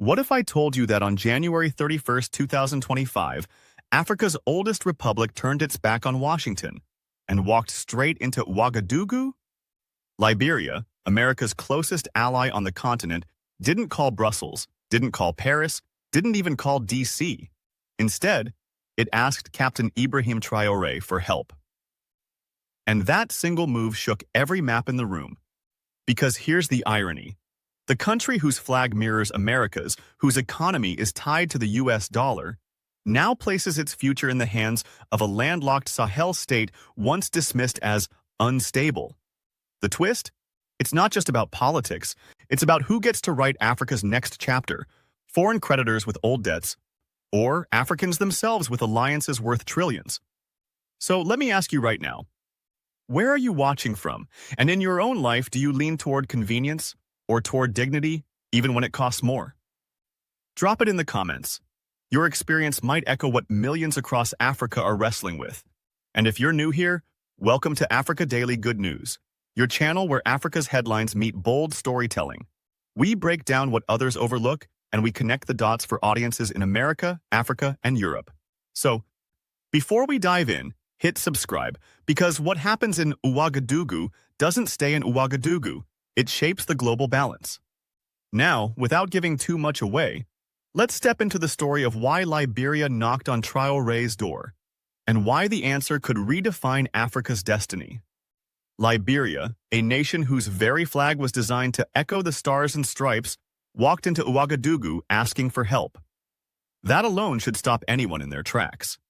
What if I told you that on January 31st, 2025, Africa's oldest republic turned its back on Washington and walked straight into Ouagadougou? Liberia, America's closest ally on the continent, didn't call Brussels, didn't call Paris, didn't even call DC. Instead, it asked Captain Ibrahim Traoré for help. And that single move shook every map in the room. Because here's the irony. The country whose flag mirrors America's, whose economy is tied to the US dollar, now places its future in the hands of a landlocked Sahel state once dismissed as unstable. The twist? It's not just about politics. It's about who gets to write Africa's next chapter: foreign creditors with old debts, or Africans themselves with alliances worth trillions. So let me ask you right now, where are you watching from? And in your own life, do you lean toward convenience or toward dignity, even when it costs more? Drop it in the comments. Your experience might echo what millions across Africa are wrestling with. And if you're new here, welcome to Africa Daily Good News, your channel where Africa's headlines meet bold storytelling. We break down what others overlook, and we connect the dots for audiences in America, Africa, and Europe. So, before we dive in, hit subscribe, because what happens in Ouagadougou doesn't stay in Ouagadougou. It shapes the global balance. Now, without giving too much away, let's step into the story of why Liberia knocked on Traoré's door, and why the answer could redefine Africa's destiny. Liberia, a nation whose very flag was designed to echo the stars and stripes, walked into Ouagadougou asking for help. That alone should stop anyone in their tracks.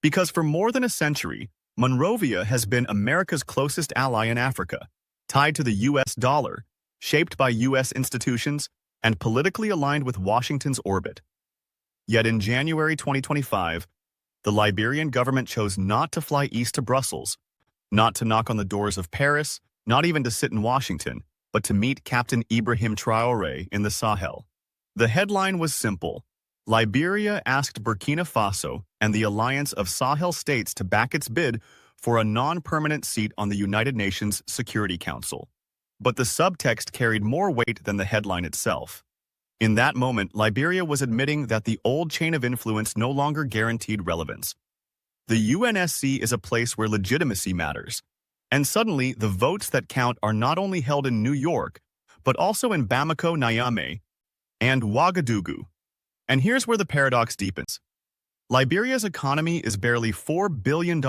Because for more than a century, Monrovia has been America's closest ally in Africa, tied to the US dollar, shaped by US institutions, and politically aligned with Washington's orbit. Yet in January 2025, the Liberian government chose not to fly east to Brussels, not to knock on the doors of Paris, not even to sit in Washington, but to meet Captain Ibrahim Traoré in the Sahel. The headline was simple: Liberia asked Burkina Faso and the alliance of Sahel states to back its bid for a non-permanent seat on the United Nations Security Council. But the subtext carried more weight than the headline itself. In that moment, Liberia was admitting that the old chain of influence no longer guaranteed relevance. The UNSC is a place where legitimacy matters. And suddenly, the votes that count are not only held in New York, but also in Bamako, Niamey, and Ouagadougou. And here's where the paradox deepens. Liberia's economy is barely $4 billion,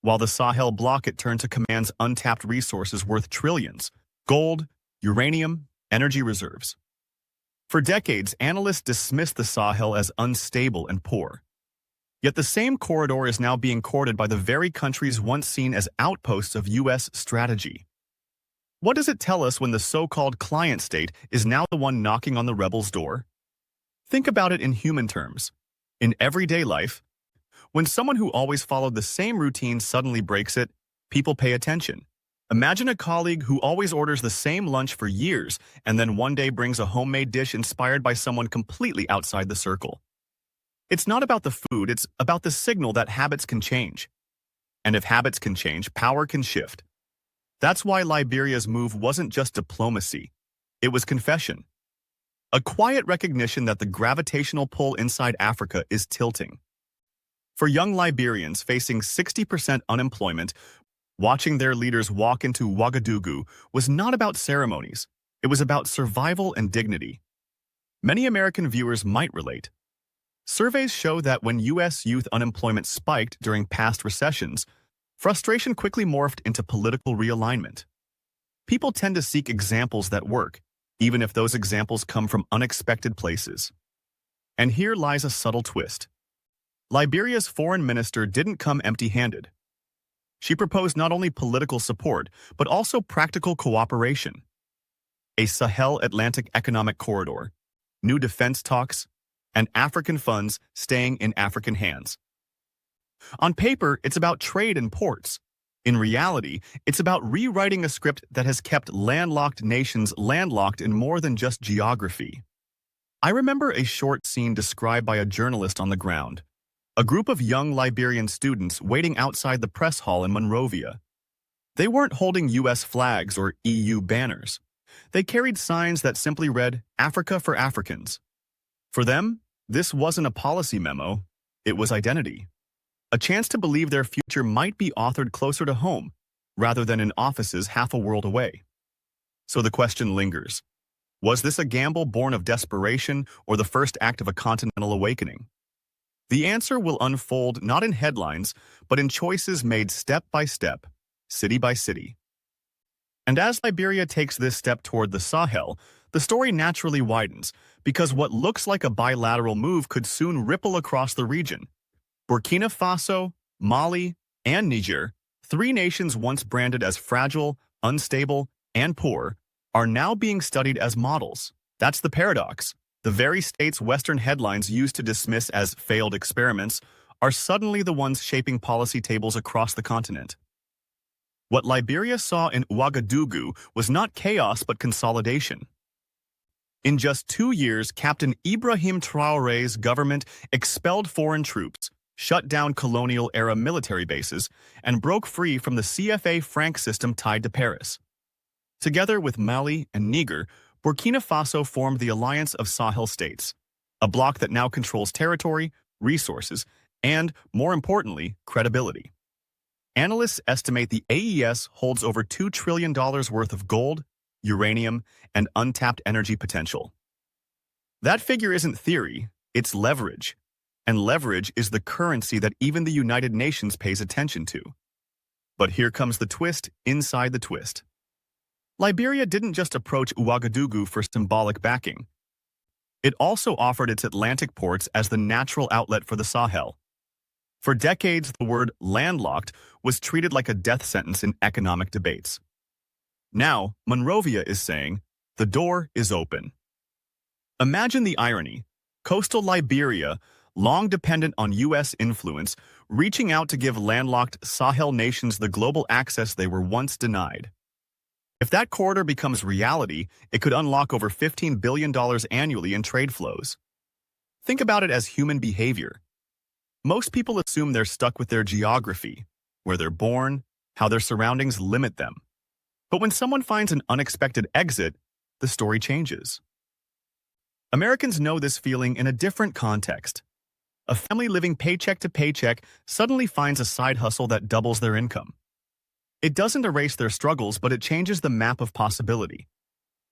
while the Sahel bloc turns to commands untapped resources worth trillions: gold, uranium, energy reserves. For decades, analysts dismissed the Sahel as unstable and poor. Yet the same corridor is now being courted by the very countries once seen as outposts of US strategy. What does it tell us when the so-called client state is now the one knocking on the rebels' door? Think about it in human terms. In everyday life, when someone who always followed the same routine suddenly breaks it, people pay attention. Imagine a colleague who always orders the same lunch for years and then one day brings a homemade dish inspired by someone completely outside the circle. It's not about the food, it's about the signal that habits can change. And if habits can change, power can shift. That's why Liberia's move wasn't just diplomacy. It was confession. A quiet recognition that the gravitational pull inside Africa is tilting. For young Liberians facing 60% unemployment, watching their leaders walk into Ouagadougou was not about ceremonies. It was about survival and dignity. Many American viewers might relate. Surveys show that when U.S. youth unemployment spiked during past recessions, frustration quickly morphed into political realignment. People tend to seek examples that work, even if those examples come from unexpected places. And here lies a subtle twist. Liberia's foreign minister didn't come empty-handed. She proposed not only political support, but also practical cooperation. A Sahel-Atlantic economic corridor, new defense talks, and African funds staying in African hands. On paper, it's about trade and ports. In reality, it's about rewriting a script that has kept landlocked nations landlocked in more than just geography. I remember a short scene described by a journalist on the ground. A group of young Liberian students waiting outside the press hall in Monrovia. They weren't holding US flags or EU banners. They carried signs that simply read, "Africa for Africans." For them, this wasn't a policy memo, it was identity. A chance to believe their future might be authored closer to home, rather than in offices half a world away. So the question lingers. Was this a gamble born of desperation or the first act of a continental awakening? The answer will unfold not in headlines, but in choices made step by step, city by city. And as Liberia takes this step toward the Sahel, the story naturally widens, because what looks like a bilateral move could soon ripple across the region. Burkina Faso, Mali, and Niger, three nations once branded as fragile, unstable, and poor, are now being studied as models. That's the paradox. The very states Western headlines used to dismiss as failed experiments are suddenly the ones shaping policy tables across the continent. What Liberia saw in Ouagadougou was not chaos but consolidation. In just 2 years, Captain Ibrahim Traoré's government expelled foreign troops, shut down colonial-era military bases, and broke free from the CFA franc system tied to Paris. Together with Mali and Niger, Burkina Faso formed the Alliance of Sahel States, a bloc that now controls territory, resources, and, more importantly, credibility. Analysts estimate the AES holds over $2 trillion worth of gold, uranium, and untapped energy potential. That figure isn't theory, it's leverage. And leverage is the currency that even the United Nations pays attention to. But here comes the twist inside the twist. Liberia didn't just approach Ouagadougou for symbolic backing. It also offered its Atlantic ports as the natural outlet for the Sahel. For decades, the word landlocked was treated like a death sentence in economic debates. Now, Monrovia is saying, the door is open. Imagine the irony. Coastal Liberia, long dependent on U.S. influence, reaching out to give landlocked Sahel nations the global access they were once denied. If that corridor becomes reality, it could unlock over $15 billion annually in trade flows. Think about it as human behavior. Most people assume they're stuck with their geography, where they're born, how their surroundings limit them. But when someone finds an unexpected exit, the story changes. Americans know this feeling in a different context. A family living paycheck to paycheck suddenly finds a side hustle that doubles their income. It doesn't erase their struggles, but it changes the map of possibility.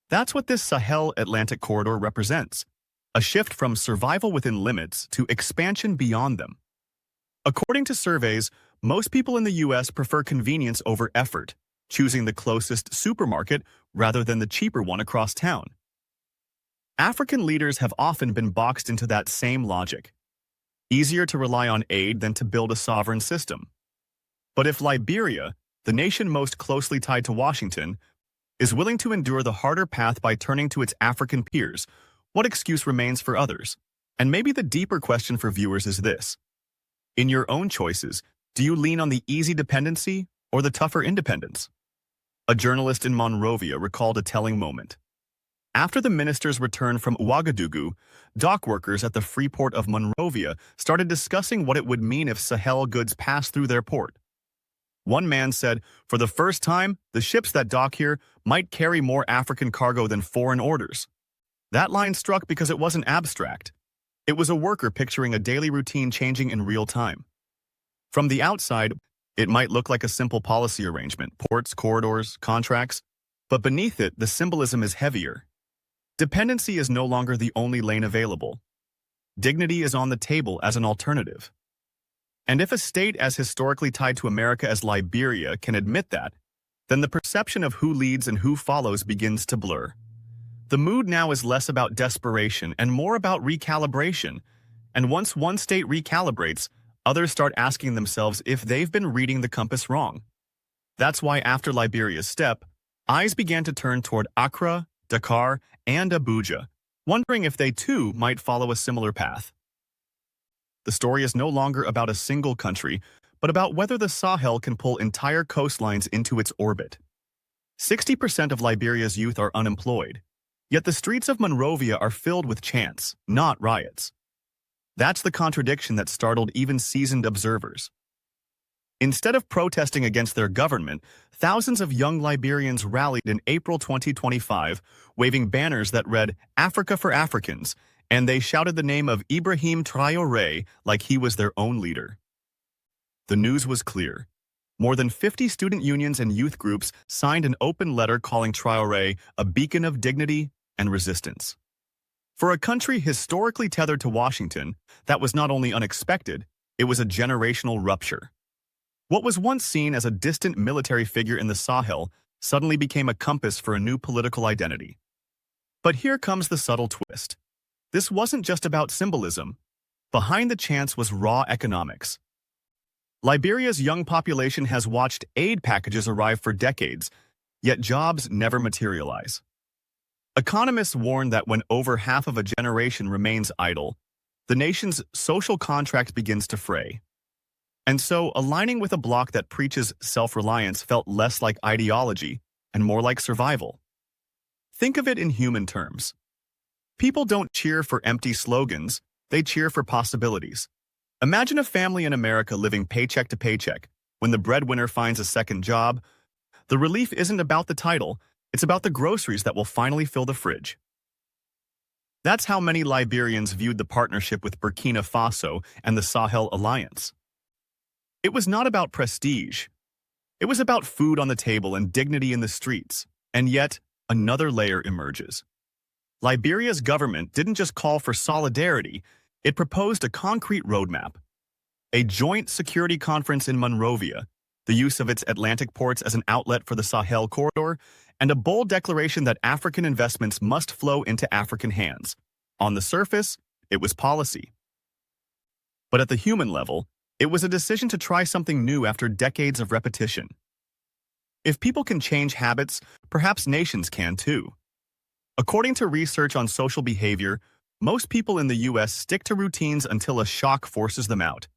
That's what this Sahel Atlantic corridor represents, a shift from survival within limits to expansion beyond them. According to surveys, most people in the U.S. prefer convenience over effort, choosing the closest supermarket rather than the cheaper one across town. African leaders have often been boxed into that same logic. Easier to rely on aid than to build a sovereign system. But if Liberia, the nation most closely tied to Washington, is willing to endure the harder path by turning to its African peers, what excuse remains for others? And maybe the deeper question for viewers is this. In your own choices, do you lean on the easy dependency or the tougher independence? A journalist in Monrovia recalled a telling moment. After the ministers returned from Ouagadougou, dock workers at the free port of Monrovia started discussing what it would mean if Sahel goods passed through their port. One man said, "For the first time, the ships that dock here might carry more African cargo than foreign orders." That line struck because it wasn't abstract. It was a worker picturing a daily routine changing in real time. From the outside, it might look like a simple policy arrangement, ports, corridors, contracts, but beneath it, the symbolism is heavier. Dependency is no longer the only lane available. Dignity is on the table as an alternative. And if a state as historically tied to America as Liberia can admit that, then the perception of who leads and who follows begins to blur. The mood now is less about desperation and more about recalibration. And once one state recalibrates, others start asking themselves if they've been reading the compass wrong. That's why after Liberia's step, eyes began to turn toward Accra, Dakar, and Abuja, wondering if they too might follow a similar path. The story is no longer about a single country, but about whether the Sahel can pull entire coastlines into its orbit. 60% of Liberia's youth are unemployed, yet the streets of Monrovia are filled with chants, not riots. That's the contradiction that startled even seasoned observers. Instead of protesting against their government, thousands of young Liberians rallied in April 2025, waving banners that read, "Africa for Africans," and they shouted the name of Ibrahim Traoré like he was their own leader. The news was clear. More than 50 student unions and youth groups signed an open letter calling Traoré a beacon of dignity and resistance. For a country historically tethered to Washington, that was not only unexpected, it was a generational rupture. What was once seen as a distant military figure in the Sahel suddenly became a compass for a new political identity. But here comes the subtle twist. This wasn't just about symbolism. Behind the chants was raw economics. Liberia's young population has watched aid packages arrive for decades, yet jobs never materialize. Economists warn that when over half of a generation remains idle, the nation's social contract begins to fray. And so, aligning with a bloc that preaches self-reliance felt less like ideology and more like survival. Think of it in human terms. People don't cheer for empty slogans, they cheer for possibilities. Imagine a family in America living paycheck to paycheck. When the breadwinner finds a second job, the relief isn't about the title, it's about the groceries that will finally fill the fridge. That's how many Liberians viewed the partnership with Burkina Faso and the Sahel Alliance. It was not about prestige. It was about food on the table and dignity in the streets. And yet, another layer emerges. Liberia's government didn't just call for solidarity, it proposed a concrete roadmap. A joint security conference in Monrovia, the use of its Atlantic ports as an outlet for the Sahel corridor, and a bold declaration that African investments must flow into African hands. On the surface, it was policy. But at the human level, it was a decision to try something new after decades of repetition. If people can change habits, perhaps nations can too. According to research on social behavior, most people in the US stick to routines until a shock forces them out.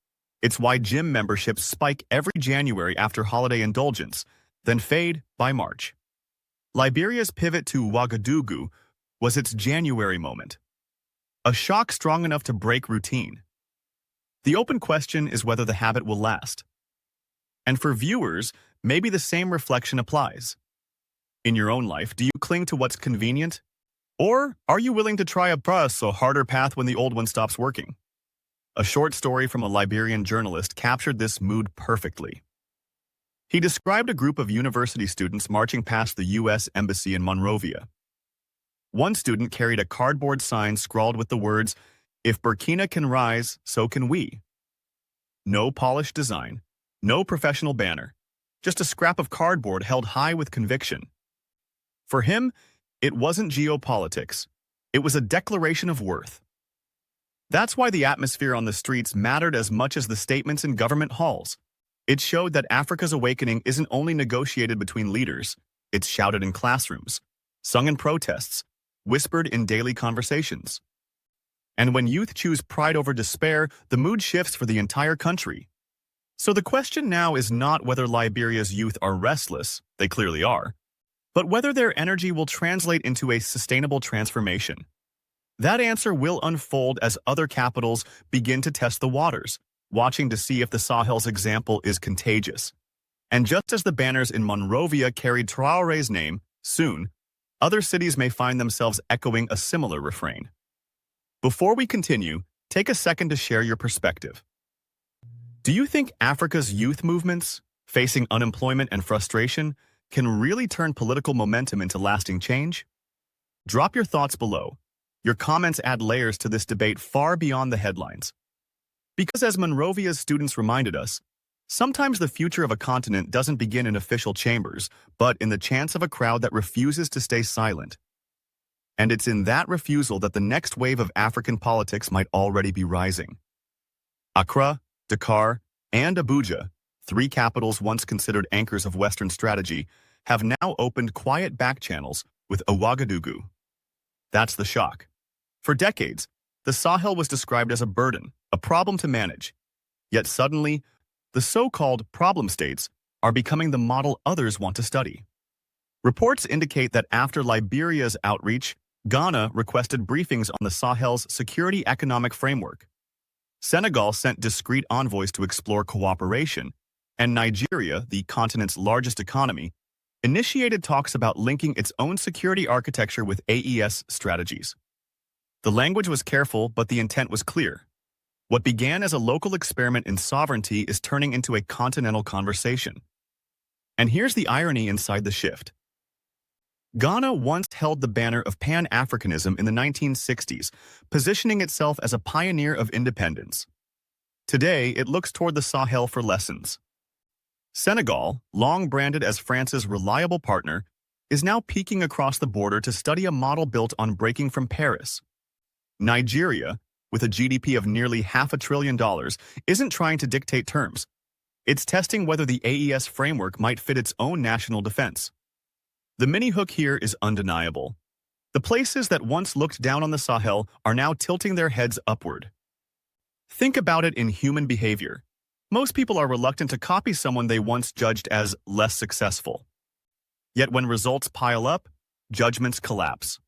It's why gym memberships spike every January after holiday indulgence, then fade by March. Liberia's pivot to Ouagadougou was its January moment. A shock strong enough to break routine. The open question is whether the habit will last. And for viewers, maybe the same reflection applies. In your own life, do you cling to what's convenient? Or are you willing to try a harder path when the old one stops working? A short story from a Liberian journalist captured this mood perfectly. He described a group of university students marching past the U.S. Embassy in Monrovia. One student carried a cardboard sign scrawled with the words, "If Burkina can rise, so can we." No polished design, no professional banner, just a scrap of cardboard held high with conviction. For him, it wasn't geopolitics. It was a declaration of worth. That's why the atmosphere on the streets mattered as much as the statements in government halls. It showed that Africa's awakening isn't only negotiated between leaders, it's shouted in classrooms, sung in protests, whispered in daily conversations. And when youth choose pride over despair, the mood shifts for the entire country. So the question now is not whether Liberia's youth are restless, they clearly are, but whether their energy will translate into a sustainable transformation. That answer will unfold as other capitals begin to test the waters, watching to see if the Sahel's example is contagious. And just as the banners in Monrovia carried Traoré's name, soon, other cities may find themselves echoing a similar refrain. Before we continue, take a second to share your perspective. Do you think Africa's youth movements, facing unemployment and frustration, can really turn political momentum into lasting change? Drop your thoughts below. Your comments add layers to this debate far beyond the headlines. Because as Monrovia's students reminded us, sometimes the future of a continent doesn't begin in official chambers, but in the chants of a crowd that refuses to stay silent. And it's in that refusal that the next wave of African politics might already be rising. Accra, Dakar, and Abuja, three capitals once considered anchors of Western strategy, have now opened quiet back channels with Ouagadougou. That's the shock. For decades, the Sahel was described as a burden, a problem to manage. Yet suddenly, the so-called problem states are becoming the model others want to study. Reports indicate that after Liberia's outreach, Ghana requested briefings on the Sahel's security economic framework. Senegal sent discreet envoys to explore cooperation, and Nigeria, the continent's largest economy, initiated talks about linking its own security architecture with AES strategies. The language was careful, but the intent was clear. What began as a local experiment in sovereignty is turning into a continental conversation. And here's the irony inside the shift. Ghana once held the banner of Pan-Africanism in the 1960s, positioning itself as a pioneer of independence. Today, it looks toward the Sahel for lessons. Senegal, long branded as France's reliable partner, is now peeking across the border to study a model built on breaking from Paris. Nigeria, with a GDP of nearly $500 billion, isn't trying to dictate terms. It's testing whether the AES framework might fit its own national defense. The mini-hook here is undeniable. The places that once looked down on the Sahel are now tilting their heads upward. Think about it in human behavior. Most people are reluctant to copy someone they once judged as less successful. Yet when results pile up, judgments collapse.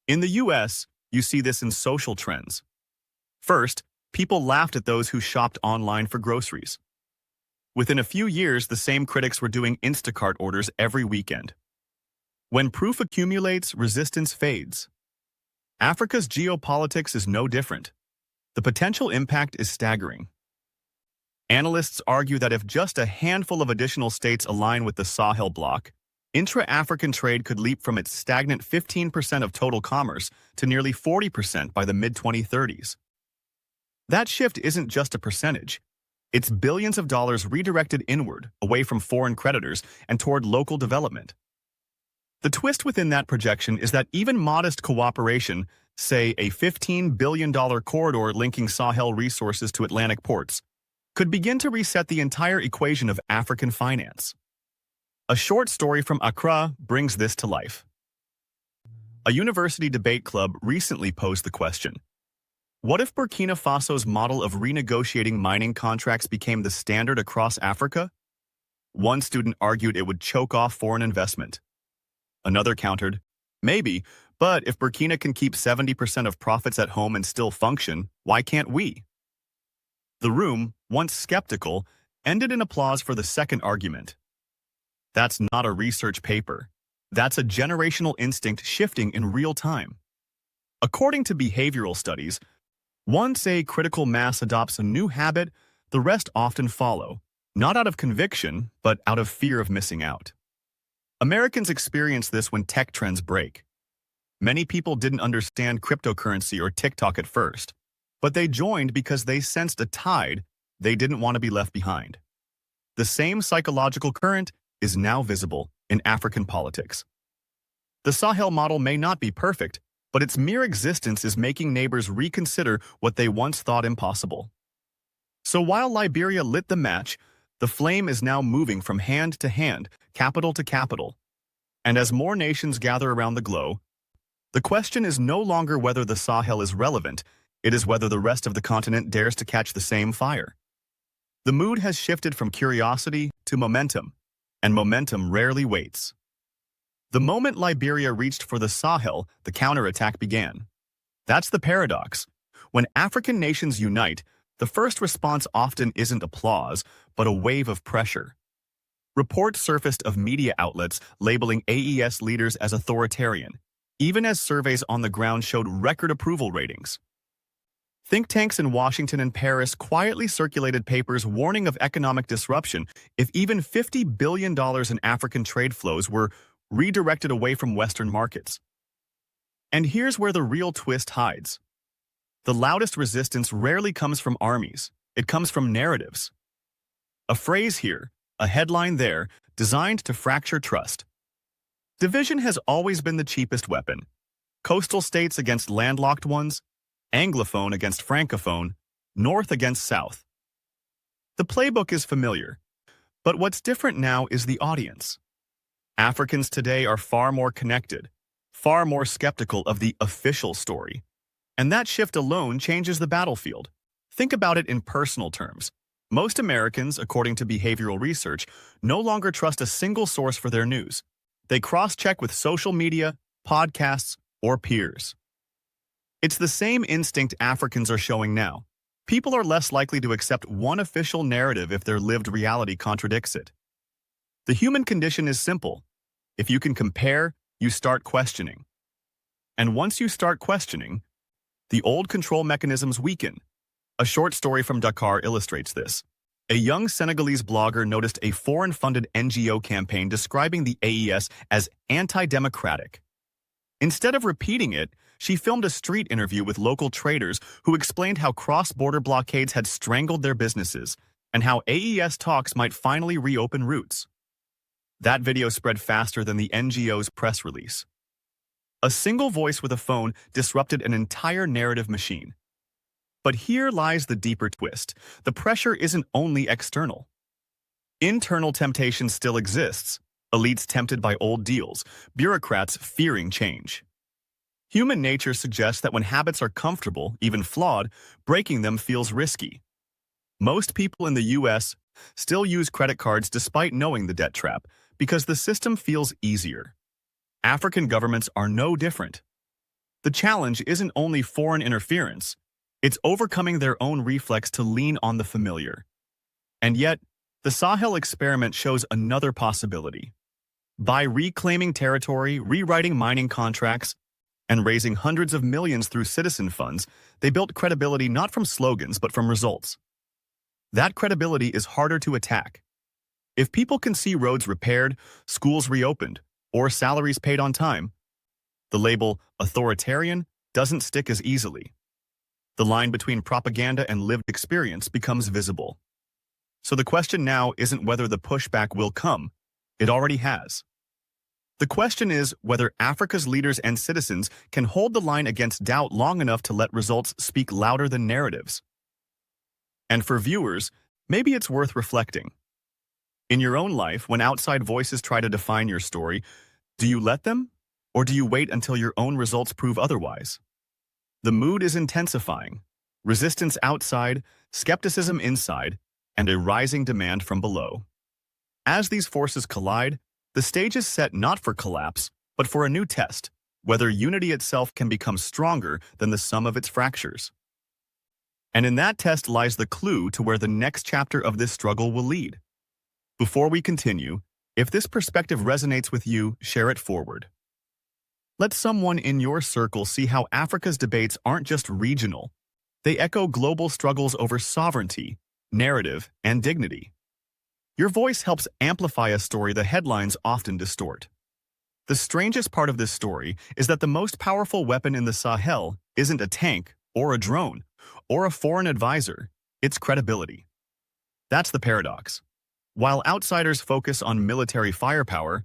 In the US, you see this in social trends. First, people laughed at those who shopped online for groceries. Within a few years, the same critics were doing Instacart orders every weekend. When proof accumulates, resistance fades. Africa's geopolitics is no different. The potential impact is staggering. Analysts argue that if just a handful of additional states align with the Sahel bloc, intra-African trade could leap from its stagnant 15% of total commerce to nearly 40% by the mid-2030s. That shift isn't just a percentage. It's billions of dollars redirected inward, away from foreign creditors, and toward local development. The twist within that projection is that even modest cooperation, say a $15 billion corridor linking Sahel resources to Atlantic ports, could begin to reset the entire equation of African finance. A short story from Accra brings this to life. A university debate club recently posed the question, what if Burkina Faso's model of renegotiating mining contracts became the standard across Africa? One student argued it would choke off foreign investment. Another countered, maybe, but if Burkina can keep 70% of profits at home and still function, why can't we? The room, once skeptical, ended in applause for the second argument. That's not a research paper. That's a generational instinct shifting in real time. According to behavioral studies, once a critical mass adopts a new habit, the rest often follow, not out of conviction, but out of fear of missing out. Americans experience this when tech trends break. Many people didn't understand cryptocurrency or TikTok at first, but they joined because they sensed a tide they didn't want to be left behind. The same psychological current is now visible in African politics. The Sahel model may not be perfect, but its mere existence is making neighbors reconsider what they once thought impossible. So while Liberia lit the match, the flame is now moving from hand to hand, capital to capital. And as more nations gather around the globe, the question is no longer whether the Sahel is relevant, it is whether the rest of the continent dares to catch the same fire. The mood has shifted from curiosity to momentum, and momentum rarely waits. The moment Liberia reached for the Sahel, the counterattack began. That's the paradox. When African nations unite, the first response often isn't applause, but a wave of pressure. Reports surfaced of media outlets labeling AES leaders as authoritarian, even as surveys on the ground showed record approval ratings. Think tanks in Washington and Paris quietly circulated papers warning of economic disruption if even $50 billion in African trade flows were redirected away from Western markets. And here's where the real twist hides. The loudest resistance rarely comes from armies, it comes from narratives. A phrase here, a headline there, designed to fracture trust. Division has always been the cheapest weapon. Coastal states against landlocked ones, Anglophone against Francophone, North against South. The playbook is familiar, but what's different now is the audience. Africans today are far more connected, far more skeptical of the official story. And that shift alone changes the battlefield. Think about it in personal terms. Most Americans, according to behavioral research, no longer trust a single source for their news. They cross-check with social media, podcasts, or peers. It's the same instinct Africans are showing now. People are less likely to accept one official narrative if their lived reality contradicts it. The human condition is simple. If you can compare, you start questioning. And once you start questioning, the old control mechanisms weaken. A short story from Dakar illustrates this. A young Senegalese blogger noticed a foreign-funded NGO campaign describing the AES as anti-democratic. Instead of repeating it, she filmed a street interview with local traders who explained how cross-border blockades had strangled their businesses and how AES talks might finally reopen routes. That video spread faster than the NGO's press release. A single voice with a phone disrupted an entire narrative machine. But here lies the deeper twist. The pressure isn't only external. Internal temptation still exists. Elites tempted by old deals, bureaucrats fearing change. Human nature suggests that when habits are comfortable, even flawed, breaking them feels risky. Most people in the US still use credit cards despite knowing the debt trap because the system feels easier. African governments are no different. The challenge isn't only foreign interference, it's overcoming their own reflex to lean on the familiar. And yet, the Sahel experiment shows another possibility. By reclaiming territory, rewriting mining contracts, and raising hundreds of millions through citizen funds, they built credibility not from slogans but from results. That credibility is harder to attack. If people can see roads repaired, schools reopened, or salaries paid on time, the label authoritarian doesn't stick as easily. The line between propaganda and lived experience becomes visible. So the question now isn't whether the pushback will come. It already has. The question is whether Africa's leaders and citizens can hold the line against doubt long enough to let results speak louder than narratives. And for viewers, maybe it's worth reflecting. In your own life, when outside voices try to define your story, do you let them? Or do you wait until your own results prove otherwise? The mood is intensifying. Resistance outside, skepticism inside, and a rising demand from below. As these forces collide, the stage is set not for collapse, but for a new test, whether unity itself can become stronger than the sum of its fractures. And in that test lies the clue to where the next chapter of this struggle will lead. Before we continue, if this perspective resonates with you, share it forward. Let someone in your circle see how Africa's debates aren't just regional. They echo global struggles over sovereignty, narrative, and dignity. Your voice helps amplify a story the headlines often distort. The strangest part of this story is that the most powerful weapon in the Sahel isn't a tank or a drone or a foreign advisor, it's credibility. That's the paradox. While outsiders focus on military firepower,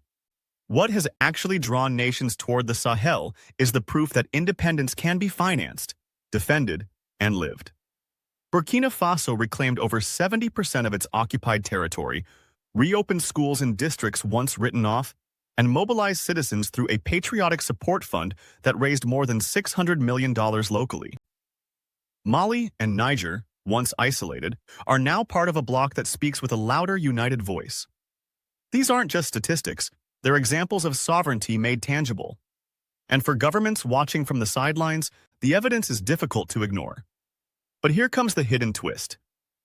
what has actually drawn nations toward the Sahel is the proof that independence can be financed, defended, and lived. Burkina Faso reclaimed over 70% of its occupied territory, reopened schools in districts once written off, and mobilized citizens through a patriotic support fund that raised more than $600 million locally. Mali and Niger, once isolated, are now part of a bloc that speaks with a louder, united voice. These aren't just statistics, they're examples of sovereignty made tangible. And for governments watching from the sidelines, the evidence is difficult to ignore. But here comes the hidden twist.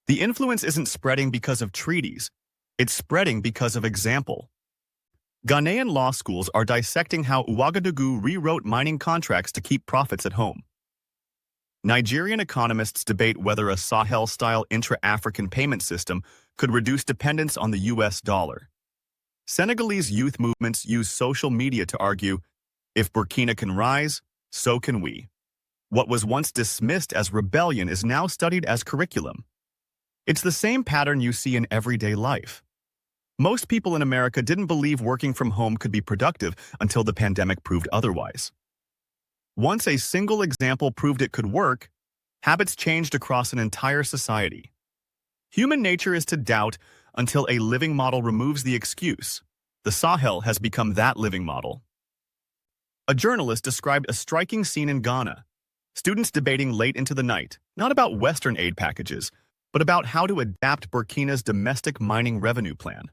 The influence isn't spreading because of treaties, it's spreading because of example. Ghanaian law schools are dissecting how Ouagadougou rewrote mining contracts to keep profits at home. Nigerian economists debate whether a Sahel-style intra-African payment system could reduce dependence on the US dollar. Senegalese youth movements use social media to argue, if Burkina can rise, so can we. What was once dismissed as rebellion is now studied as curriculum. It's the same pattern you see in everyday life. Most people in America didn't believe working from home could be productive until the pandemic proved otherwise. Once a single example proved it could work, habits changed across an entire society. Human nature is to doubt until a living model removes the excuse. The Sahel has become that living model. A journalist described a striking scene in Ghana. Students debating late into the night, not about Western aid packages, but about how to adapt Burkina's domestic mining revenue plan.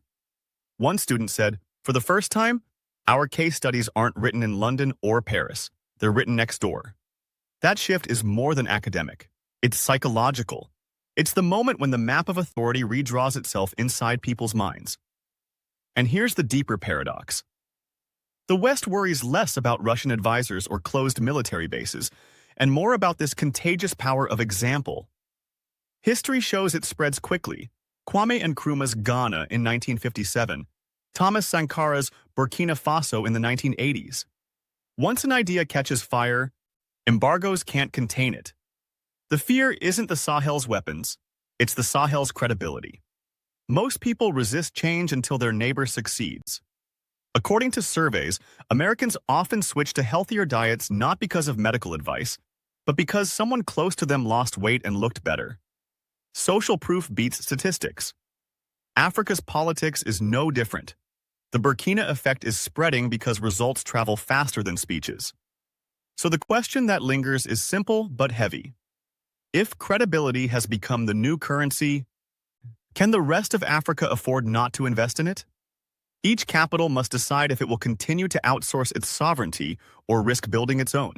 One student said, "For the first time, our case studies aren't written in London or Paris. They're written next door." That shift is more than academic. It's psychological. It's the moment when the map of authority redraws itself inside people's minds. And here's the deeper paradox. The West worries less about Russian advisors or closed military bases, and more about this contagious power of example. History shows it spreads quickly. Kwame Nkrumah's Ghana in 1957, Thomas Sankara's Burkina Faso in the 1980s. Once an idea catches fire, embargoes can't contain it. The fear isn't the Sahel's weapons, it's the Sahel's credibility. Most people resist change until their neighbor succeeds. According to surveys, Americans often switch to healthier diets not because of medical advice, but because someone close to them lost weight and looked better. Social proof beats statistics. Africa's politics is no different. The Burkina effect is spreading because results travel faster than speeches. So the question that lingers is simple but heavy. If credibility has become the new currency, can the rest of Africa afford not to invest in it? Each capital must decide if it will continue to outsource its sovereignty or risk building its own.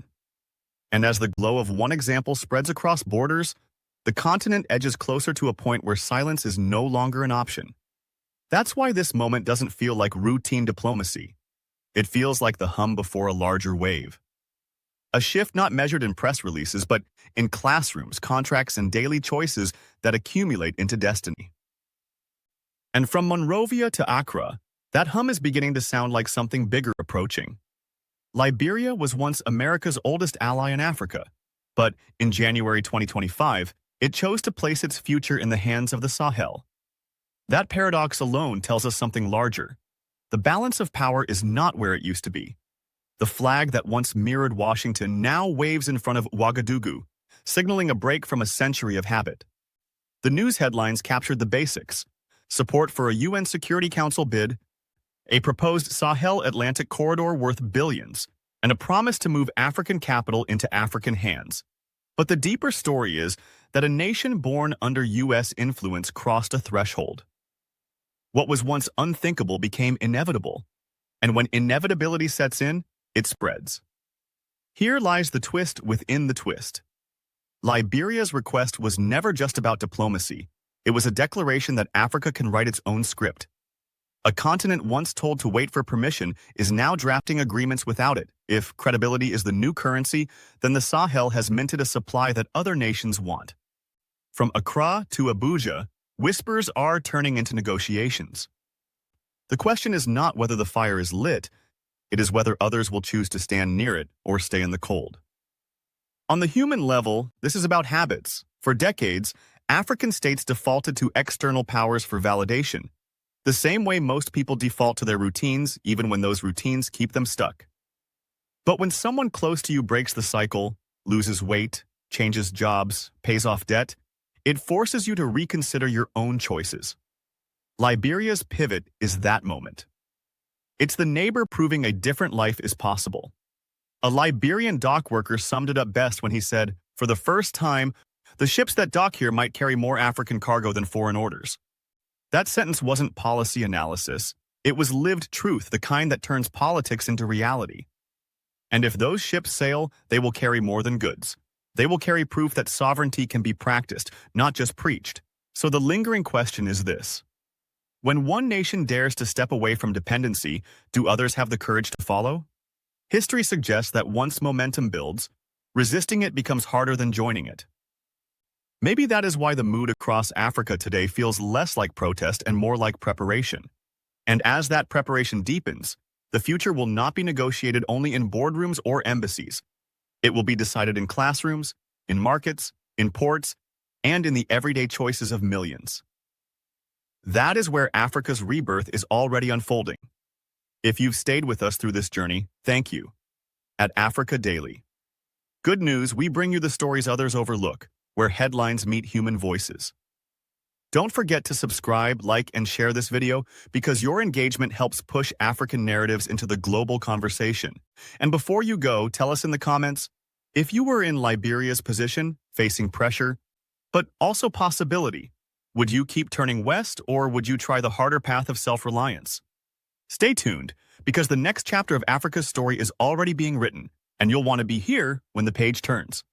And as the glow of one example spreads across borders, the continent edges closer to a point where silence is no longer an option. That's why this moment doesn't feel like routine diplomacy. It feels like the hum before a larger wave. A shift not measured in press releases, but in classrooms, contracts, and daily choices that accumulate into destiny. And from Monrovia to Accra, that hum is beginning to sound like something bigger approaching. Liberia was once America's oldest ally in Africa, but in January 2025, it chose to place its future in the hands of the Sahel. That paradox alone tells us something larger. The balance of power is not where it used to be. The flag that once mirrored Washington now waves in front of Ouagadougou, signaling a break from a century of habit. The news headlines captured the basics: support for a UN Security Council bid, a proposed Sahel Atlantic corridor worth billions, and a promise to move African capital into African hands. But the deeper story is that a nation born under U.S. influence crossed a threshold. What was once unthinkable became inevitable, and when inevitability sets in, it spreads. Here lies the twist within the twist. Liberia's request was never just about diplomacy. It was a declaration that Africa can write its own script. A continent once told to wait for permission is now drafting agreements without it. If credibility is the new currency, then the Sahel has minted a supply that other nations want. From Accra to Abuja, whispers are turning into negotiations. The question is not whether the fire is lit, it is whether others will choose to stand near it or stay in the cold. On the human level, this is about habits. For decades, African states defaulted to external powers for validation, the same way most people default to their routines, even when those routines keep them stuck. But when someone close to you breaks the cycle, loses weight, changes jobs, pays off debt, it forces you to reconsider your own choices. Liberia's pivot is that moment. It's the neighbor proving a different life is possible. A Liberian dock worker summed it up best when he said, "For the first time, the ships that dock here might carry more African cargo than foreign orders." That sentence wasn't policy analysis. It was lived truth, the kind that turns politics into reality. And if those ships sail, they will carry more than goods. They will carry proof that sovereignty can be practiced, not just preached. So the lingering question is this: when one nation dares to step away from dependency, do others have the courage to follow? History suggests that once momentum builds, resisting it becomes harder than joining it. Maybe that is why the mood across Africa today feels less like protest and more like preparation. And as that preparation deepens, the future will not be negotiated only in boardrooms or embassies. It will be decided in classrooms, in markets, in ports, and in the everyday choices of millions. That is where Africa's rebirth is already unfolding. If you've stayed with us through this journey, thank you. At Africa Daily. Good news, we bring you the stories others overlook, where headlines meet human voices. Don't forget to subscribe, like, and share this video because your engagement helps push African narratives into the global conversation. And before you go, tell us in the comments, if you were in Liberia's position, facing pressure, but also possibility, would you keep turning west or would you try the harder path of self-reliance? Stay tuned, because the next chapter of Africa's story is already being written, and you'll want to be here when the page turns.